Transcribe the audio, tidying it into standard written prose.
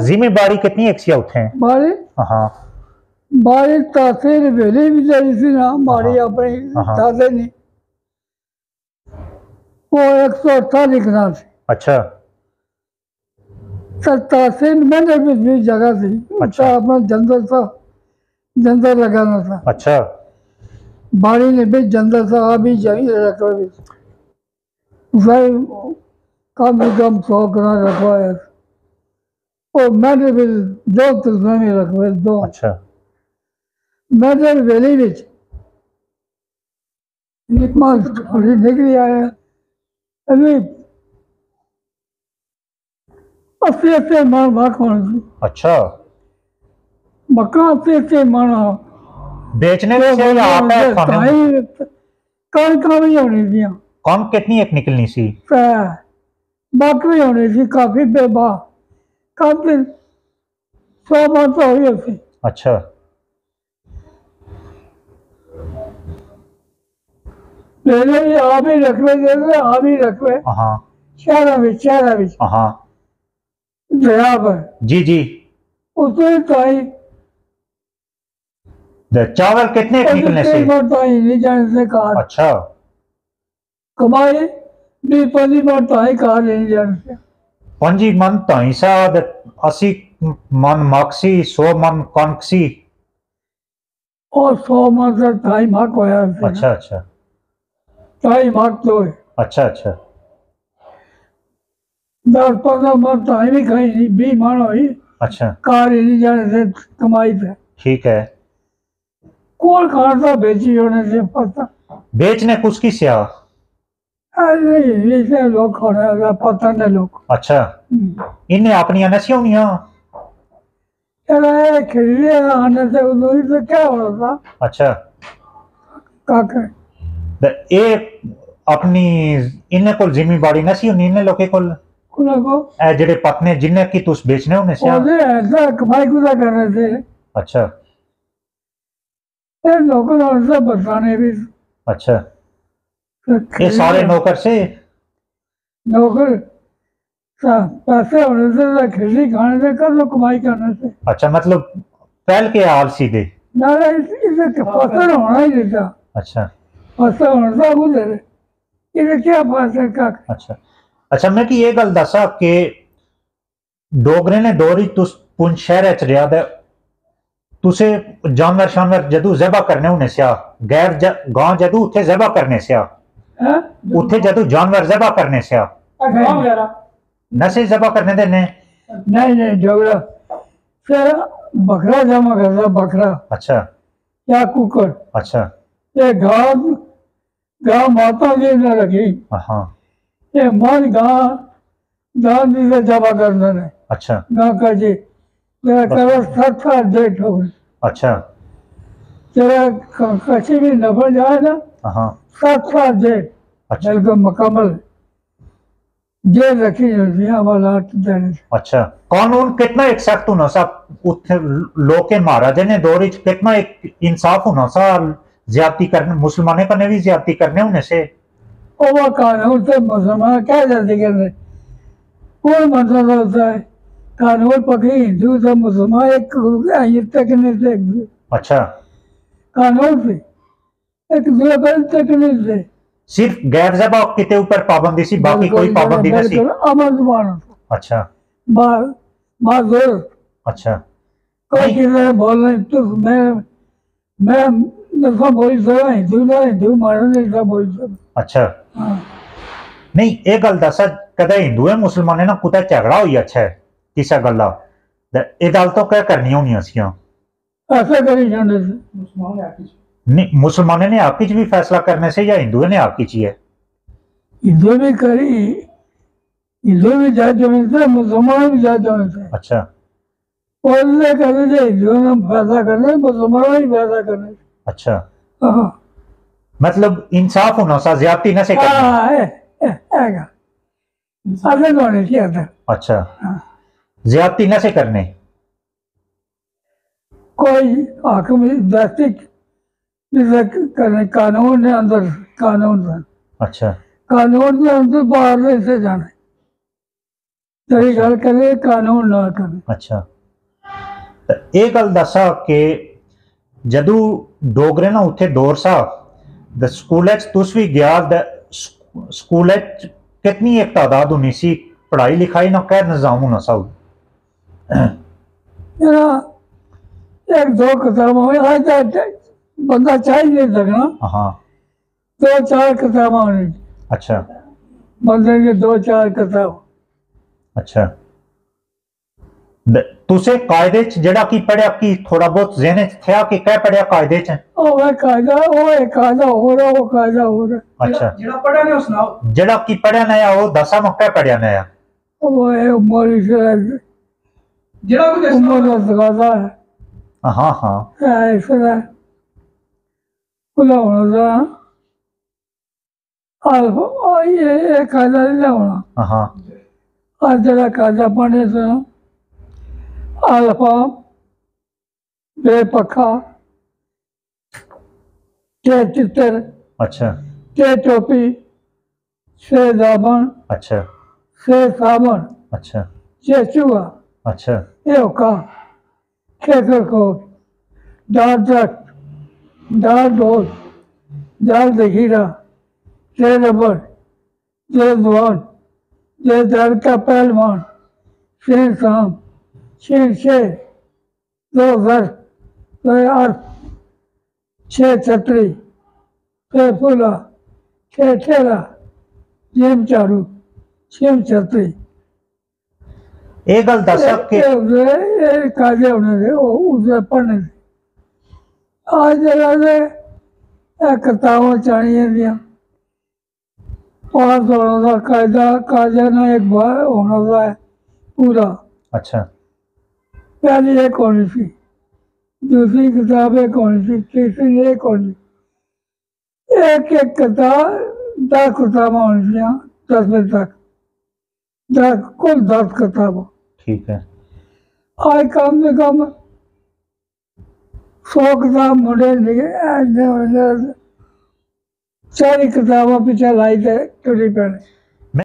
जिम्मेदारी कितनी एक सिया उठे बारी हाँ बारी तासे ने वेले भी जारी थी ना बारी अपनी तासे नहीं वो 108 लिखना थी। अच्छा तासे मैंने भी जगह थी। अच्छा अपना जंदर लगाना था। अच्छा बारी ने भी जंदर था अभी जाई रखवा भी कम से कम 100 ग्राम रखवाया और मैंने भी 2 तस्वीर में रखवाए 2। अच्छा मैंने वेली विच निकली आया अभी 80 मन वाक होने। अच्छा मक्का 80 मन बेचने से या आप खाने कणक भी होनी थी। कौन कितनी एक निकलनी सी बकरी होनी थी काफी बेबा काफी 100 मन तो हुई थी। अच्छा लेने आप ही रखवे दे आप ही रखवे हाँ शहर में हाँ दरिया पर जी जी उसमें ताई चावल कितने निकलने से ताई नहीं जाने से कार अच्छा कमाई 20-25 बार ताई कार नहीं जाने से 5 मन ताई सा 80 मन मक्सी 100 मन कनकसी और 100 मन से ताई माक होया। अच्छा अच्छा ताई माक तो है। अच्छा अच्छा 10-15 मन ताई भी खाई नहीं 20 मन हुई। अच्छा कार ही नहीं जाने से कमाई पे ठीक है कौन खाता बेची होने से पता बेचने कुछ की सिया ऐसे लोग खाने पता नहीं लोग। अच्छा इन्हें अपनी नसियों नहीं खरीदे आने से उधर से क्या हो रहा था। अच्छा काके ये अपनी इन्हें को जिम्मेदारी नसी होनी इन्हें लोके को ए जेडे पत्ने जिन्हें की तुस बेचने होने से ऐसा कमाई कुदा करने से। अच्छा ये नौकर से बताने भी। अच्छा ये सारे नौकर से नौकर पैसे होने से खिचड़ी खाने से कर लो कमाई करने से। अच्छा मतलब पहल के हाल सीधे ना इसे फसल होना ही नहीं था। अच्छा फसल होना था उधर इसे क्या फसल का। अच्छा अच्छा मैं कि ये गल दसा कि डोगरे ने दौरी तुस पुंछ शहर च रहा दे तुसे जानवर शानवर जदू ज़बा करने होने से गैर गांव जदू उठे ज़बा करने से उठे जदू जानवर ज़बा करने से नशे ज़बा करने देने नहीं डोगरा फिर बकरा जमा करता बकरा। अच्छा या कुकर। अच्छा ये गांव गांव माता जी ने रखी। हाँ ये मन गांव जी से जमा करने ने। अच्छा गांव का जी तेरा करो 7 डेट हो गई। अच्छा तेरा कच्ची भी नफर जाए ना। हाँ 7 डेट। अच्छा बिल्कुल मुकम्मल जेल रखी वाला। अच्छा कानून कितना एक सख्त होना सा लोके महाराजा ने दौर कितना एक इंसाफ होना सा ज्यादती करने मुसलमाने का ने भी ज्यादती करने होने से वो कानून से मुसलमान क्या ज्यादती करने कौन मतलब होता है कानून पकड़ी हिंदू से मुसलमान एक तकने से। अच्छा कानून से एक दूसरे तकने से सिर्फ गैर ज़बा के ऊपर पाबंदी सी बाकी कोई पाबंदी नहीं। अमल जुबान। अच्छा बात अच्छा कोई किसी बोल रहे तो मैं नफा बोल सकता हिंदू मारने नहीं सब बोल सकता। अच्छा नहीं एक गल दसा कदे हिंदू है मुसलमान ना कुछ झगड़ा हुई अच्छा है किसा गल्ला ये गल तो क्या करनी होनी सियां ऐसा करी जाने से नहीं मुसलमानों ने आपकी भी फैसला करने से या हिंदुओं ने आपकी चाहिए हिंदू भी करी हिंदू भी जज होने से मुसलमान भी जज होने से। अच्छा बोलने करने से हिंदुओं ने फैसला करने मुसलमानों ही फैसला करने। अच्छा हाँ मतलब इंसाफ होना सा ज्यादती न से करना है होने चाहिए। अच्छा ज्यादती न से करने कोई हाकिम जाति करने कानून ने अंदर कानून। अच्छा कानून के अंदर बाहर से जाने तेरी गल करे कानून ना करे। अच्छा ते ये गल दसा कि जदू डोगरे ना उत्थे दौर सा द स्कूल तुस भी गया स्कूल कितनी एक तादाद होनी सी पढ़ाई लिखाई ना क्या निजाम होना सा एक दो किताबें बंदा चाह नहीं सकना। हाँ 2-4 किताबें होनी। अच्छा बंदे की 2-4 किताब। अच्छा तुसे कायदे च जेड़ा की पढ़िया की थोड़ा बहुत ज़हन च था कि क्या पढ़िया कायदे च वो कायदा वो एक कायदा हो रहा वो कायदा हो रहा। अच्छा जेड़ा पढ़ा नहीं सुनाओ। जेड़ा की पढ़िया नया वो दसा में क्या पढ़िया नया वो है मौलवी साहब जेड़ा कुछ उम्र का तकाजा है। हाँ हाँ इसरा खुला होना था ये कायदा नहीं होना। हाँ आज जरा कायदा पढ़ने से अल्फा बेपखा के चित्र। अच्छा के टोपी से दामन। अच्छा से साबन। अच्छा के चूहा। अच्छा ये होका केकर को दाल तक दाल डोल दाल दहीरा जे रबर जे दुआन जे दर का पहलवान शेर शाम शेर शेर 2 घर 2 अर्थ 6 छतरी 6 फूला 6 ठेला जेम चारू 6 छतरी एक गल दस के कायदे होने थे उसे पढ़ने थे। आज जगह किताबें चाहिए दिया पास होना था कायदा कायदा ना एक बार होना था पूरा। अच्छा पहली एक होनी थी दूसरी किताब एक होनी थी तीसरी एक होनी एक किताब 10 किताबें होनी थी 10वीं तक कुल 10 किताबें। ठीक है आज कम से कम 100 किताब मुंडे सारी किताबों पीछे लाई थे टुरी पैने।